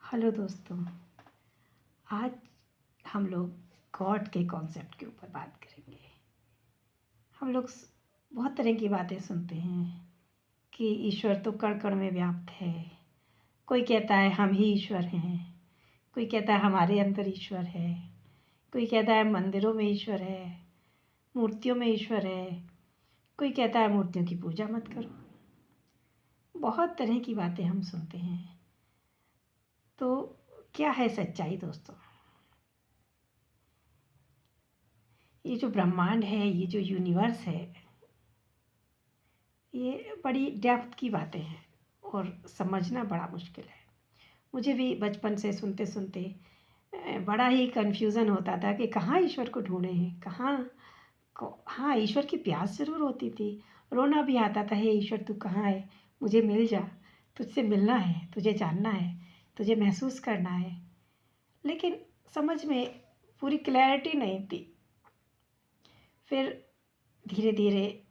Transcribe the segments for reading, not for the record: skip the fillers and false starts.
Hello दोस्तों। आज हम लोग गॉड के कॉन्सेप्ट के ऊपर बात करेंगे। हम लोग बहुत तरह की बातें सुनते हैं कि ईश्वर तो कण कण में व्याप्त है। कोई कहता है हम ही ईश्वर हैं, कोई कहता है हमारे अंदर ईश्वर है, कोई कहता है मंदिरों में ईश्वर है, मूर्तियों में ईश्वर है, कोई कहता है मूर्तियों की पूजा मत करो। बहुत तरह की बातें हम सुनते हैं। तो क्या है सच्चाई दोस्तों? ये जो ब्रह्मांड है, ये जो यूनिवर्स है, ये बड़ी डेप्थ की बातें हैं और समझना बड़ा मुश्किल है। मुझे भी बचपन से सुनते सुनते बड़ा ही कन्फ्यूज़न होता था कि कहाँ ईश्वर को ढूंढे हैं, हाँ, ईश्वर की प्यास ज़रूर होती थी। रोना भी आता था, हे ईश्वर तू कहाँ है, मुझे मिल जा, तुझसे मिलना है, तुझे जानना है, तुझे महसूस करना है। लेकिन समझ में पूरी क्लैरिटी नहीं थी। फिर धीरे धीरे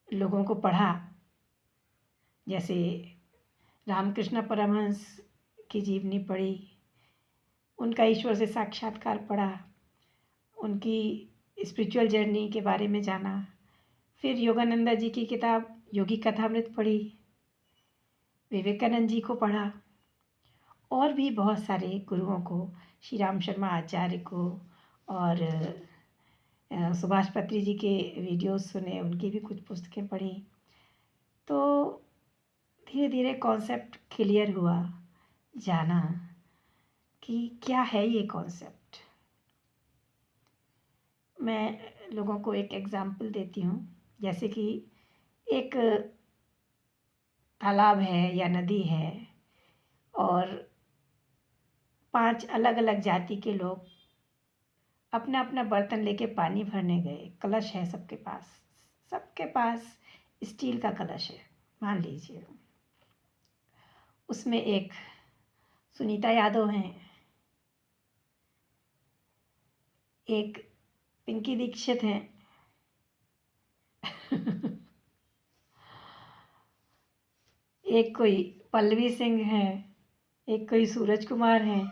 लोगों को पढ़ा, जैसे रामकृष्ण परमहंस की जीवनी पढ़ी, उनका ईश्वर से साक्षात्कार पढ़ा, उनकी स्पिरिचुअल जर्नी के बारे में जाना। फिर योगानंदा जी की किताब योगी कथामृत पढ़ी, विवेकानंद जी को पढ़ा और भी बहुत सारे गुरुओं को, श्री राम शर्मा आचार्य को, और सुभाष पत्री जी के वीडियोस सुने, उनकी भी कुछ पुस्तकें पढ़ी। तो धीरे धीरे कॉन्सेप्ट क्लियर हुआ, जाना कि क्या है ये कॉन्सेप्ट। मैं लोगों को एक एग्जांपल देती हूँ। जैसे कि एक तालाब है या नदी है और 5 अलग अलग जाति के लोग अपना अपना बर्तन लेके पानी भरने गए। कलश है सबके पास स्टील का कलश है, मान लीजिए। उसमें एक सुनीता यादव हैं, एक पिंकी दीक्षित हैं एक कोई पल्लवी सिंह है, एक कोई सूरज कुमार हैं।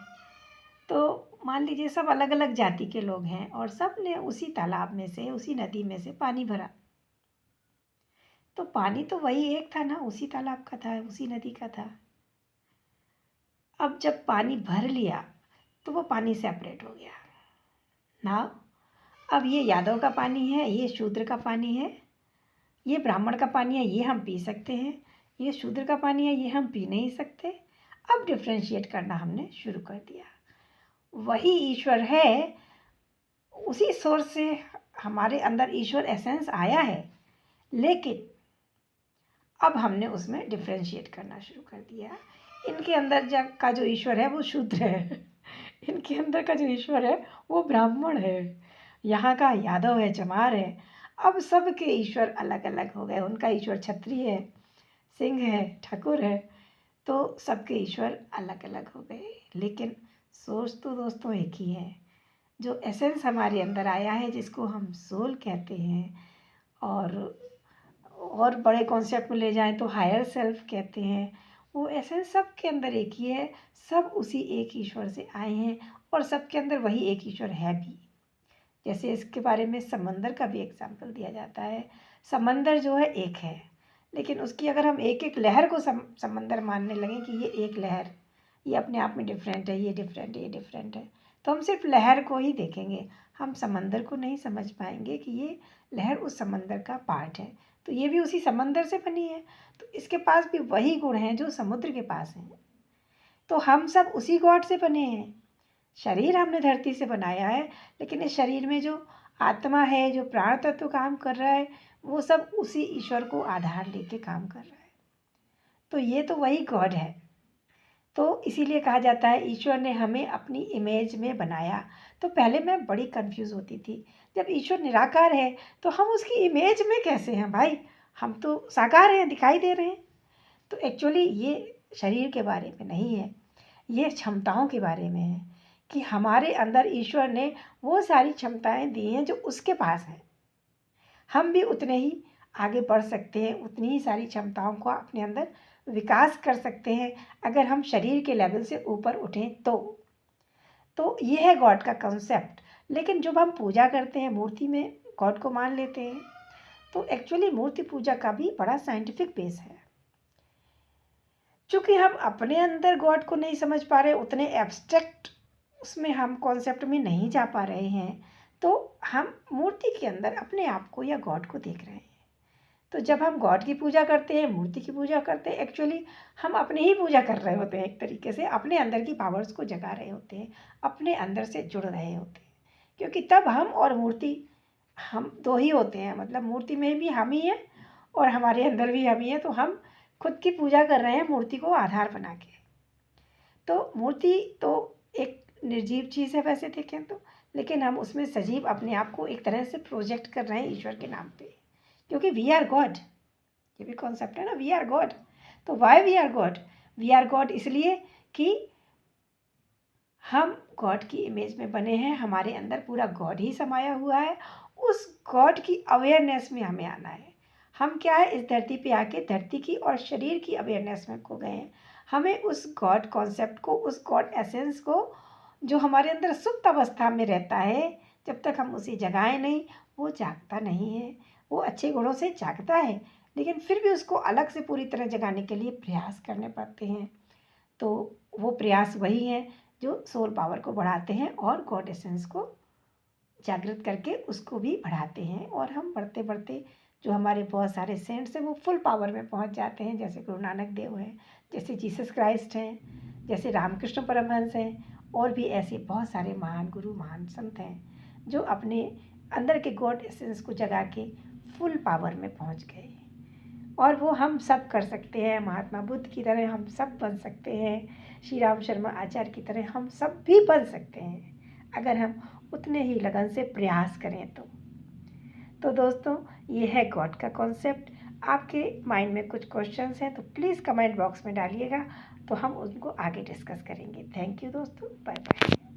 तो मान लीजिए सब अलग अलग जाति के लोग हैं और सब ने उसी तालाब में से, उसी नदी में से पानी भरा। तो पानी तो वही एक था ना, उसी तालाब का था, उसी नदी का था। अब जब पानी भर लिया तो वो पानी सेपरेट हो गया ना। अब ये यादव का पानी है, ये शूद्र का पानी है, ये ब्राह्मण का पानी है, ये हम पी सकते हैं, ये शूद्र का पानी है, ये हम पी नहीं सकते। अब डिफ्रेंशिएट करना हमने शुरू कर दिया। वही ईश्वर है, उसी सोर्स से हमारे अंदर ईश्वर एसेंस आया है, लेकिन अब हमने उसमें डिफ्रेंशिएट करना शुरू कर दिया। इनके अंदर का जो ईश्वर है वो शूद्र है, इनके अंदर का जो ईश्वर है वो ब्राह्मण है, यहाँ का यादव है, चमार है। अब सबके ईश्वर अलग अलग हो गए। उनका ईश्वर क्षत्रिय है, सिंह है, ठाकुर है। तो सबके ईश्वर अलग अलग हो गए, लेकिन सोच तो दोस्तों एक ही है। जो एसेंस हमारे अंदर आया है, जिसको हम सोल कहते हैं, और बड़े कॉन्सेप्ट में ले जाएं तो हायर सेल्फ कहते हैं, वो एसेंस सबके अंदर एक ही है। सब उसी एक ईश्वर से आए हैं और सबके अंदर वही एक ईश्वर है भी। जैसे इसके बारे में समंदर का भी एग्जाम्पल दिया जाता है। समंदर जो है एक है, लेकिन उसकी अगर हम एक एक लहर को समंदर मानने लगें कि ये एक लहर, ये अपने आप में डिफरेंट है, ये डिफरेंट है, ये डिफरेंट है, तो हम सिर्फ लहर को ही देखेंगे, हम समंदर को नहीं समझ पाएंगे कि ये लहर उस समंदर का पार्ट है। तो ये भी उसी समंदर से बनी है, तो इसके पास भी वही गुण हैं जो समुद्र के पास हैं। तो हम सब उसी गॉड से बने हैं। शरीर हमने धरती से बनाया है, लेकिन इस शरीर में जो आत्मा है, जो प्राण तत्व काम कर रहा है, वो सब उसी ईश्वर को आधार लेके काम कर रहा है। तो ये तो वही गॉड है। तो इसीलिए कहा जाता है ईश्वर ने हमें अपनी इमेज में बनाया। तो पहले मैं बड़ी कंफ्यूज होती थी, जब ईश्वर निराकार है तो हम उसकी इमेज में कैसे हैं भाई? हम तो साकार हैं, दिखाई दे रहे हैं। तो एक्चुअली ये शरीर के बारे में नहीं है, ये क्षमताओं के बारे में है कि हमारे अंदर ईश्वर ने वो सारी क्षमताएं दी हैं जो उसके पास हैं। हम भी उतने ही आगे बढ़ सकते हैं, उतनी ही सारी क्षमताओं को अपने अंदर विकास कर सकते हैं अगर हम शरीर के लेवल से ऊपर उठें तो ये है गॉड का कॉन्सेप्ट। लेकिन जब हम पूजा करते हैं, मूर्ति में गॉड को मान लेते हैं, तो एक्चुअली मूर्ति पूजा का भी बड़ा साइंटिफिक बेस है। चूँकि हम अपने अंदर गॉड को नहीं समझ पा रहे, उतने एब्स्ट्रैक्ट उसमें हम कॉन्सेप्ट में नहीं जा पा रहे हैं, तो हम मूर्ति के अंदर अपने आप को या गॉड को देख रहे हैं। तो जब हम गॉड की पूजा करते हैं, मूर्ति की पूजा करते हैं, एक्चुअली हम अपनी ही पूजा कर रहे होते हैं। एक तरीके से अपने अंदर की पावर्स को जगा रहे होते हैं, अपने अंदर से जुड़ रहे होते हैं, क्योंकि तब हम और मूर्ति हम दो ही होते हैं। मतलब मूर्ति में भी हम ही हैं और हमारे अंदर भी हम ही हैं। तो हम खुद की पूजा कर रहे हैं मूर्ति को आधार बना के। तो मूर्ति तो एक निर्जीव चीज़ है वैसे देखें तो, लेकिन हम उसमें सजीव अपने आप को एक तरह से प्रोजेक्ट कर रहे हैं ईश्वर के नाम पे, क्योंकि वी आर गॉड। ये भी कॉन्सेप्ट है ना, वी आर गॉड। तो why we are God? We are God इसलिए कि हम गॉड की इमेज में बने हैं, हमारे अंदर पूरा गॉड ही समाया हुआ है। उस गॉड की अवेयरनेस में हमें आना है। हम क्या है, इस धरती पे आके धरती की और शरीर की अवेयरनेस में खो गए हैं। हमें उस गॉड कॉन्सेप्ट को, उस गॉड एसेंस को, जो हमारे अंदर सुप्त अवस्था में रहता है, जब तक हम उसे जगाएं नहीं, वो जागता नहीं है। वो अच्छे गुणों से जागता है, लेकिन फिर भी उसको अलग से पूरी तरह जगाने के लिए प्रयास करने पड़ते हैं। तो वो प्रयास वही हैं जो सोल पावर को बढ़ाते हैं और गॉड एसेंस को जागृत करके उसको भी बढ़ाते हैं। और हम बढ़ते बढ़ते जो हमारे बहुत सारे सेंट्स हैं वो फुल पावर में पहुंच जाते हैं, जैसे गुरु नानक देव हैं, जैसे जीसस क्राइस्ट हैं, जैसे रामकृष्ण परमहंस हैं, और भी ऐसे बहुत सारे महान गुरु, महान संत हैं जो अपने अंदर के गॉड एसेंस को जगा के फुल पावर में पहुंच गए। और वो हम सब कर सकते हैं। महात्मा बुद्ध की तरह हम सब बन सकते हैं, श्री राम शर्मा आचार्य की तरह हम सब भी बन सकते हैं, अगर हम उतने ही लगन से प्रयास करें तो दोस्तों, ये है गॉड का कॉन्सेप्ट। आपके माइंड में कुछ क्वेश्चंस हैं तो प्लीज़ कमेंट बॉक्स में डालिएगा, तो हम उनको आगे डिस्कस करेंगे। थैंक यू दोस्तों, बाय बाय।